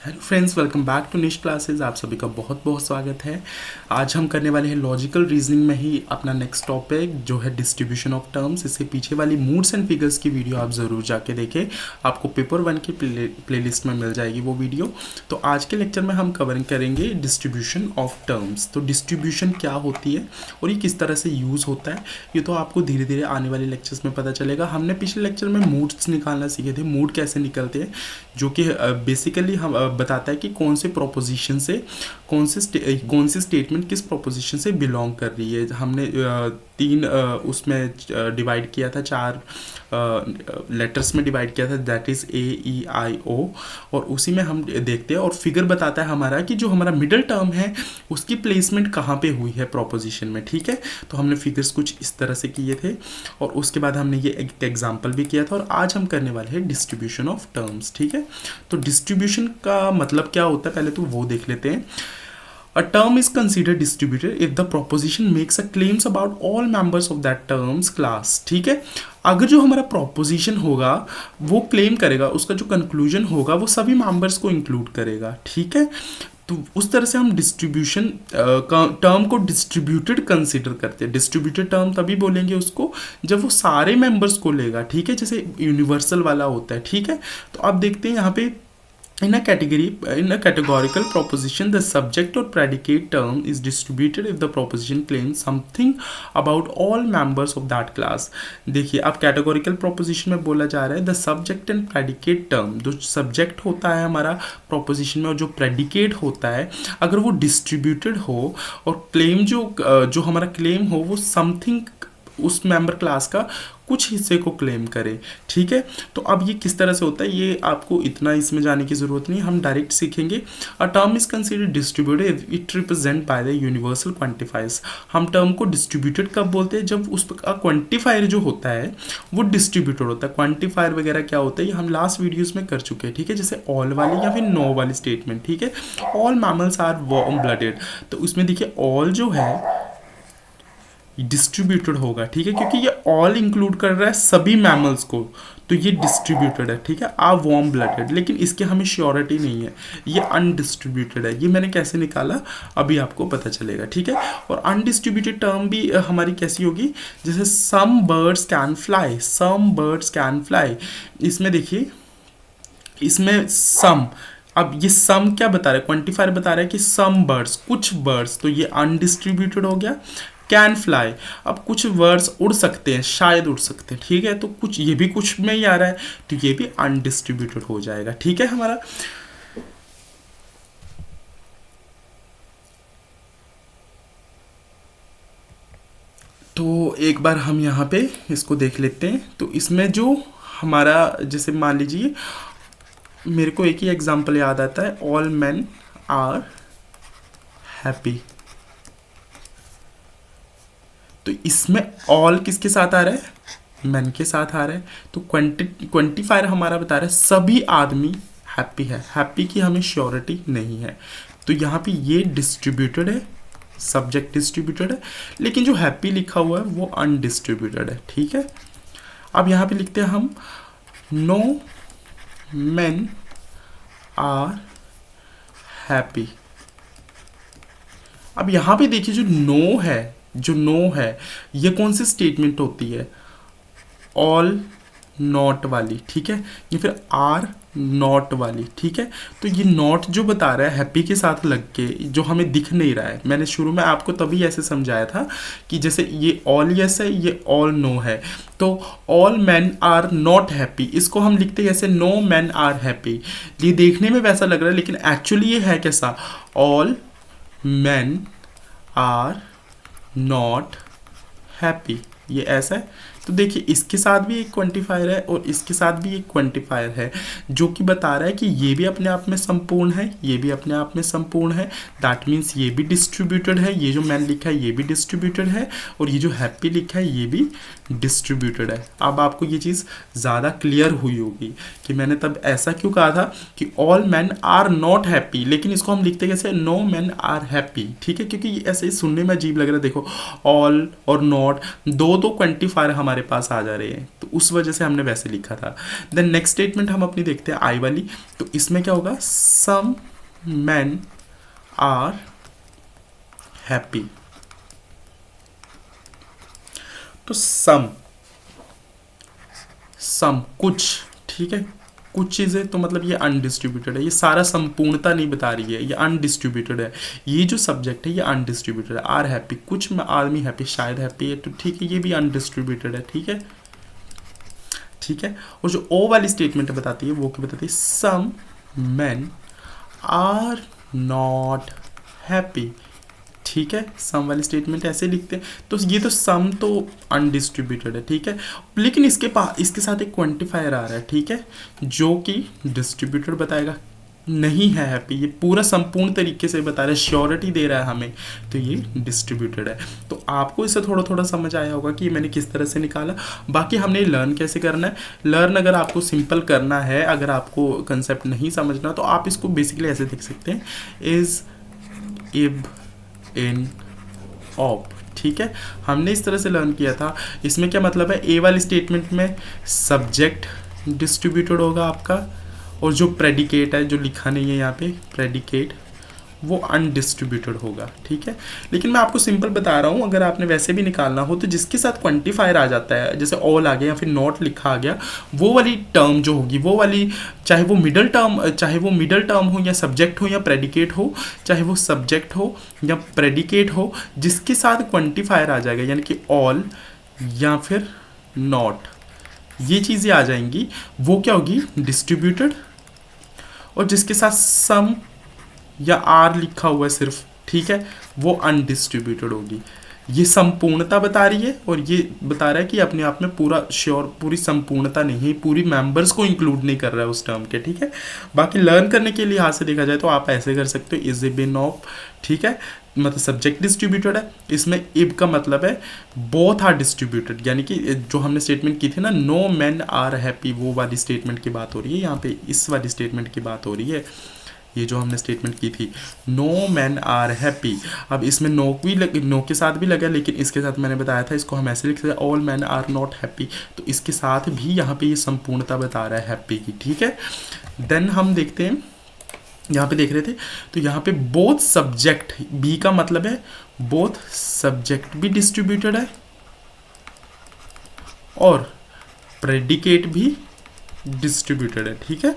Hello friends, welcome back to Nish classes. आप सभी का बहुत बहुत स्वागत है। आज हम करने वाले हैं लॉजिकल रीजनिंग में ही अपना नेक्स्ट टॉपिक जो है डिस्ट्रीब्यूशन ऑफ टर्म्स। इससे पीछे वाली मूड्स एंड फिगर्स की वीडियो आप ज़रूर जाके देखें, आपको पेपर 1 की प्लेलिस्ट में मिल जाएगी वो वीडियो। तो आज के लेक्चर में हम कवर करेंगे डिस्ट्रीब्यूशन ऑफ टर्म्स। तो डिस्ट्रीब्यूशन क्या होती है और ये किस तरह से यूज़ होता है, ये तो आपको धीरे धीरे आने वाले लेक्चर्स में पता चलेगा। हमने पिछले लेक्चर में मूड्स निकालना सीखे थे, मूड कैसे निकलते हैं, जो कि बेसिकली हम बताता है कि कौन से प्रोपोजिशन से कौन सी स्टेटमेंट किस प्रोपोजिशन से बिलोंग कर रही है। हमने तीन उसमें डिवाइड किया था, चार लेटर्स में डिवाइड किया था, दैट इज़ AEIO। और उसी में हम देखते हैं और फिगर बताता है हमारा कि जो हमारा मिडिल टर्म है उसकी प्लेसमेंट कहाँ पे हुई है प्रोपोजिशन में। ठीक है, तो हमने फिगर्स कुछ इस तरह से किए थे और उसके बाद हमने ये एक एग्जाम्पल भी किया था। और आज हम करने वाले हैं डिस्ट्रीब्यूशन ऑफ टर्म्स। ठीक है, तो डिस्ट्रीब्यूशन का मतलब क्या होता है पहले तो वो देख लेते हैं। A term is considered distributed if the proposition makes a claims about all members of that terms class। ठीक है, अगर जो हमारा proposition होगा वो क्लेम करेगा, उसका जो कंक्लूजन होगा वो सभी मेंबर्स को इंक्लूड करेगा। ठीक है, तो उस तरह से हम डिस्ट्रीब्यूशन टर्म को डिस्ट्रीब्यूटेड कंसीडर करते हैं। डिस्ट्रीब्यूटेड टर्म तभी बोलेंगे उसको जब वो सारे मेंबर्स को लेगा। ठीक है, जैसे यूनिवर्सल वाला होता है। ठीक है, तो आप देखते हैं यहाँ पे in a categorical proposition the subject or predicate term is distributed if the proposition claims something about all members of that class। देखिए, अब categorical proposition में बोला जा रहा है the subject and predicate term, जो subject होता है हमारा proposition में और जो predicate होता है, अगर वो distributed हो और claim जो हमारा claim हो वो something उस मेंबर क्लास का कुछ हिस्से को क्लेम करे। ठीक है, तो अब ये किस तरह से होता है ये आपको इतना इसमें जाने की जरूरत नहीं, हम डायरेक्ट सीखेंगे। A term is considered distributed it represent by the universal quantifiers. हम टर्म को डिस्ट्रीब्यूटेड कब बोलते हैं, जब उसका क्वांटिफायर जो होता है वो डिस्ट्रीब्यूटेड होता है। क्वांटिफायर वगैरह क्या होता है ये हम लास्ट वीडियोज में कर चुके हैं। ठीक है, जैसे ऑल वाली या फिर नो वाली स्टेटमेंट। ठीक है, all mammals are warm blooded, तो उसमें देखिए ऑल जो है डिस्ट्रीब्यूटेड होगा। ठीक है, क्योंकि ये ऑल इंक्लूड कर रहा है सभी मैमल्स को, तो ये डिस्ट्रीब्यूटेड है। ठीक है, आ वार्म ब्लडेड, लेकिन इसके हमें श्योरिटी नहीं है, ये अनडिस्ट्रीब्यूटेड है। ये मैंने कैसे निकाला अभी आपको पता चलेगा। ठीक है, और अनडिस्ट्रीब्यूटेड टर्म भी हमारी कैसी होगी, जैसे some birds can fly, some birds can fly. इसमें देखिए, इसमें सम, अब ये सम क्या बता रहा है, क्वांटिफायर बता रहा है कि सम बर्ड्स, कुछ बर्ड्स, तो ये अनडिस्ट्रीब्यूटेड हो गया। कैन फ्लाई, अब कुछ वर्ड्स उड़ सकते हैं, शायद उड़ सकते हैं। ठीक है, तो कुछ ये भी कुछ में ही आ रहा है, तो ये भी अनडिस्ट्रीब्यूटेड हो जाएगा। ठीक है हमारा, तो एक बार हम यहाँ पे इसको देख लेते हैं। तो इसमें जो हमारा, जैसे मान लीजिए मेरे को एक ही एग्जांपल याद आता है, ऑल मैन आर हैप्पी। तो इसमें ऑल किसके साथ आ रहा है, मैन के साथ आ रहा है। तो क्वांटिफायर हमारा बता रहा है सभी आदमी हैप्पी है, हैप्पी की हमें श्योरिटी नहीं है। तो यहाँ पे ये डिस्ट्रीब्यूटेड है, सब्जेक्ट डिस्ट्रीब्यूटेड है, लेकिन जो हैप्पी लिखा हुआ है वो अनडिस्ट्रीब्यूटेड है। ठीक है, अब यहाँ पे लिखते हैं हम नो मैन आर हैप्पी। अब यहाँ पे देखिए जो नो है ये कौन सी स्टेटमेंट होती है, ऑल नॉट वाली। ठीक है, या फिर आर नॉट वाली। ठीक है, तो ये नॉट जो बता रहा है हैप्पी के साथ लग के, जो हमें दिख नहीं रहा है। मैंने शुरू में आपको तभी ऐसे समझाया था कि जैसे ये ऑल यस है, ये ऑल नो है, तो all man are not happy, इसको हम लिखते हैं ऐसे, नो मैन आर हैप्पी। ये देखने में वैसा लग रहा है, लेकिन एक्चुअली ये है कैसा, all man are not happy, ये ऐसा है। तो देखिए इसके साथ भी एक क्वांटिफायर है और इसके साथ भी एक क्वांटिफायर है, जो कि बता रहा है कि ये भी अपने आप में संपूर्ण है, ये भी अपने आप में संपूर्ण है। दैट मीन्स ये भी डिस्ट्रीब्यूटेड है, ये जो मैन लिखा है ये भी डिस्ट्रीब्यूटेड है, और ये जो हैप्पी लिखा है ये भी डिस्ट्रीब्यूटेड है। अब आपको ये चीज़ ज़्यादा क्लियर हुई होगी कि मैंने तब ऐसा क्यों कहा था कि all man are not happy, लेकिन इसको हम लिखते कैसे, नो मैन आर हैप्पी। ठीक है, क्योंकि ऐसे ही सुनने में अजीब लग रहा है। देखो ऑल और नॉट दो क्वांटिफायर हमारे हमारे पास आ जा रहे हैं, तो उस वजह से हमने वैसे लिखा था। देन नेक्स्ट स्टेटमेंट हम अपनी देखते हैं आई वाली। तो इसमें क्या होगा, सम मैन आर हैप्पी। तो सम कुछ, ठीक है, कुछ चीज़ें, तो मतलब ये अनडिस्ट्रीब्यूटेड है, ये सारा संपूर्णता नहीं बता रही है, ये अनडिस्ट्रीब्यूटेड है। ये जो सब्जेक्ट है ये अनडिस्ट्रीब्यूटेड है। आर हैप्पी, कुछ में आदमी हैप्पी, शायद हैप्पी है, तो ठीक है, ये भी अनडिस्ट्रीब्यूटेड है। ठीक है, ठीक है। और जो ओ वाली स्टेटमेंट बताती है वो क्या बताती है, सम मैन आर नॉट हैप्पी। ठीक है, सम वाली स्टेटमेंट ऐसे लिखते हैं। तो ये तो सम तो अनडिस्ट्रीब्यूटेड है, ठीक है, लेकिन इसके साथ एक क्वांटिफायर आ रहा है, ठीक है, जो कि डिस्ट्रीब्यूटेड बताएगा, नहीं है हैप्पी, ये पूरा संपूर्ण तरीके से बता रहा है, श्योरिटी दे रहा है हमें, तो ये डिस्ट्रीब्यूटेड है। तो आपको इससे थोड़ा थोड़ा समझ आया होगा कि मैंने किस तरह से निकाला। बाकी हमने लर्न कैसे करना है, लर्न अगर आपको सिंपल करना है, अगर आपको कंसेप्ट नहीं समझना, तो आप इसको बेसिकली ऐसे देख सकते हैं, इज इब इन ऑप। ठीक है, हमने इस तरह से लर्न किया था। इसमें क्या मतलब है, ए वाली स्टेटमेंट में सब्जेक्ट डिस्ट्रीब्यूटेड होगा आपका, और जो प्रेडिकेट है, जो लिखा नहीं है यहाँ पे प्रेडिकेट, वो अनडिस्ट्रीब्यूटेड होगा। ठीक है, लेकिन मैं आपको सिंपल बता रहा हूँ, अगर आपने वैसे भी निकालना हो तो जिसके साथ क्वांटिफायर आ जाता है, जैसे ऑल आ गया या फिर नॉट लिखा आ गया, वो वाली टर्म जो होगी, वो वाली, चाहे वो मिडल टर्म हो या सब्जेक्ट हो या प्रेडिकेट हो, चाहे वो सब्जेक्ट हो या प्रेडिकेट हो, जिसके साथ क्वांटिफायर आ जाएगा, यानी कि ऑल या फिर नॉट, ये चीज़ें आ जाएंगी, वो क्या होगी, डिस्ट्रीब्यूटेड। और जिसके साथ सम या आर लिखा हुआ है सिर्फ, ठीक है, वो अनडिस्ट्रीब्यूटेड होगी। ये संपूर्णता बता रही है, और ये बता रहा है कि अपने आप में पूरी संपूर्णता नहीं है, पूरी मेंबर्स को इंक्लूड नहीं कर रहा है उस टर्म के। ठीक है, बाकी लर्न करने के लिहाज से देखा जाए तो आप ऐसे कर सकते हो, इज ए बिन ऑफ, ठीक है, मतलब सब्जेक्ट डिस्ट्रीब्यूटेड है, इसमें इब का मतलब है बोथ आर डिस्ट्रीब्यूटेड, यानी कि जो हमने स्टेटमेंट की थी ना, नो मैन आर हैप्पी, वो वाली स्टेटमेंट की बात हो रही है यहाँ पे, इस वाली स्टेटमेंट की बात हो रही है, ये जो हमने स्टेटमेंट की थी, नो मैन आर हैप्पी। अब इसमें नो के साथ भी लगा, लेकिन इसके साथ मैंने बताया था, इसको हम ऐसे लिख सकते हैं, all man are not happy, तो इसके साथ भी यहाँ पे ये संपूर्णता बता रहा है हैप्पी की। ठीक है, देन हम देखते हैं, यहाँ पे देख रहे थे, तो यहाँ पे बोथ सब्जेक्ट, बी का मतलब है बोथ सब्जेक्ट भी डिस्ट्रीब्यूटेड है और प्रेडिकेट भी डिस्ट्रीब्यूटेड है। ठीक है,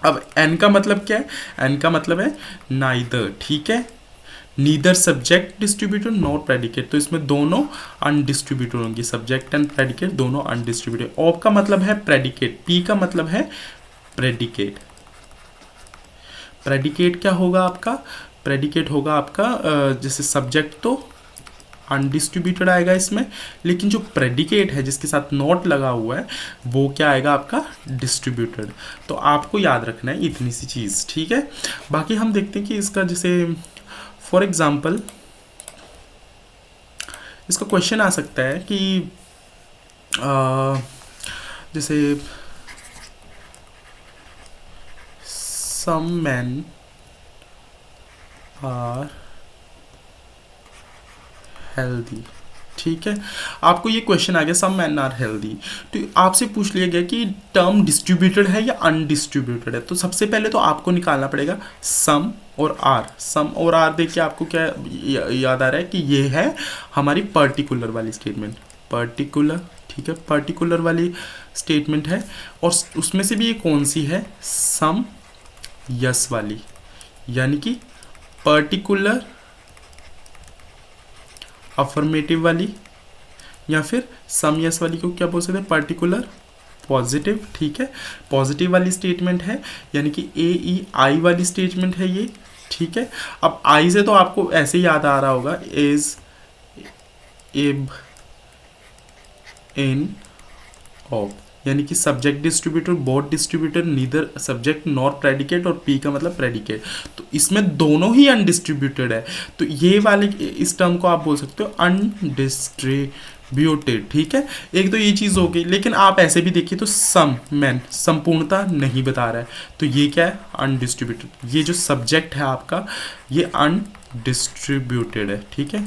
अब एन का मतलब क्या है, एन का मतलब है नाइदर, ठीक है, neither subject distributed not predicate, तो इसमें दोनों अनडिस्ट्रीब्यूटेड होंगे, सब्जेक्ट एंड प्रेडिकेट दोनों अनडिस्ट्रीब्यूटेड। ऑफ का मतलब है प्रेडिकेट, पी का मतलब है प्रेडिकेट। प्रेडिकेट क्या होगा आपका, प्रेडिकेट होगा आपका जैसे सब्जेक्ट तो अनडिस्ट्रीब्यूटेड आएगा इसमें, लेकिन जो प्रेडिकेट है जिसके साथ नॉट लगा हुआ है, वो क्या आएगा आपका, डिस्ट्रीब्यूटेड। तो आपको याद रखना है इतनी सी चीज़। ठीक है, बाकी हम देखते हैं कि इसका जैसे फॉर एग्जांपल इसका क्वेश्चन आ सकता है कि जैसे सम मैन आर हेल्दी। ठीक है, आपको ये क्वेश्चन आ गया, सम मैन आर हेल्दी, तो आपसे पूछ लिया गया कि टर्म डिस्ट्रीब्यूटेड है या अनडिस्ट्रीब्यूटेड है। तो सबसे पहले तो आपको निकालना पड़ेगा सम और आर। सम और आर देख के आपको क्या याद आ रहा है कि ये है हमारी पर्टिकुलर वाली स्टेटमेंट, पर्टिकुलर, ठीक है, पर्टिकुलर वाली स्टेटमेंट है, और उसमें से भी ये कौन सी है, सम यस वाली, यानी कि पर्टिकुलर अफर्मेटिव वाली, या फिर सम यस वाली को क्या बोल सकते हैं, पर्टिकुलर पॉजिटिव। ठीक है, पॉजिटिव वाली स्टेटमेंट है, यानी कि ए ई आई वाली स्टेटमेंट है ये। ठीक है, अब आई से तो आपको ऐसे ही याद आ रहा होगा, इज इब इन ऑफ, यानी कि subject distributor, both distributor, neither subject nor predicate, और पी का मतलब प्रेडिकेट, तो इसमें दोनों ही अनडिस्ट्रीब्यूटेड है, तो ये वाले इस टर्म को आप बोल सकते हो अनडिस्ट्रीब्यूटेड। ठीक है, एक तो ये चीज़ हो गई, लेकिन आप ऐसे भी देखिए तो सम मैन संपूर्णता नहीं बता रहा है, तो ये क्या है, अनडिस्ट्रीब्यूटेड। ये जो सब्जेक्ट है आपका ये अनडिस्ट्रीब्यूटेड है। ठीक है,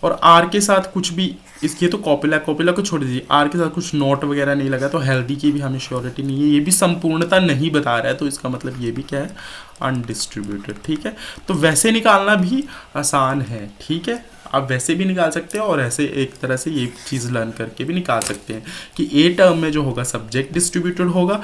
और आर के साथ कुछ भी, इसकी तो कॉपिला को छोड़ दीजिए, आर के साथ कुछ नोट वगैरह नहीं लगा तो हेल्दी की भी हमें श्योरिटी नहीं है, ये भी संपूर्णता नहीं बता रहा है, तो इसका मतलब ये भी क्या है, अनडिस्ट्रीब्यूटेड। ठीक है, तो वैसे निकालना भी आसान है। ठीक है, आप वैसे भी निकाल सकते हैं और ऐसे एक तरह से ये चीज़ लर्न करके भी निकाल सकते हैं कि ए टर्म में जो होगा सब्जेक्ट डिस्ट्रीब्यूटेड होगा,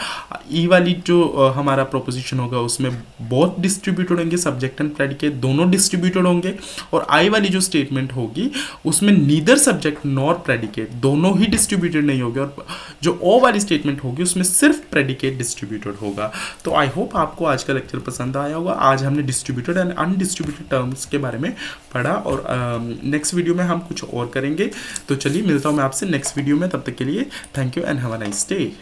ई वाली जो हमारा प्रोपोजिशन होगा उसमें बोथ डिस्ट्रीब्यूटेड होंगे, सब्जेक्ट एंड प्रेडिकेट दोनों डिस्ट्रीब्यूटेड होंगे, और आई वाली जो स्टेटमेंट होगी उसमें नीदर सब्जेक्ट नॉर प्रेडिकेट दोनों ही डिस्ट्रीब्यूटेड नहीं होंगे, और जो ओ वाली स्टेटमेंट होगी उसमें सिर्फ प्रेडिकेट डिस्ट्रीब्यूटेड होगा। तो आई होप आपको आज का लेक्चर पसंद आया होगा। आज हमने डिस्ट्रीब्यूटेड एंड अनडिस्ट्रीब्यूटेड टर्म्स के बारे में पढ़ा, और नेक्स्ट वीडियो में हम कुछ और करेंगे। तो चलिए मिलता हूँ मैं आपसे नेक्स्ट वीडियो में, तब तक के लिए thank you and have a nice day.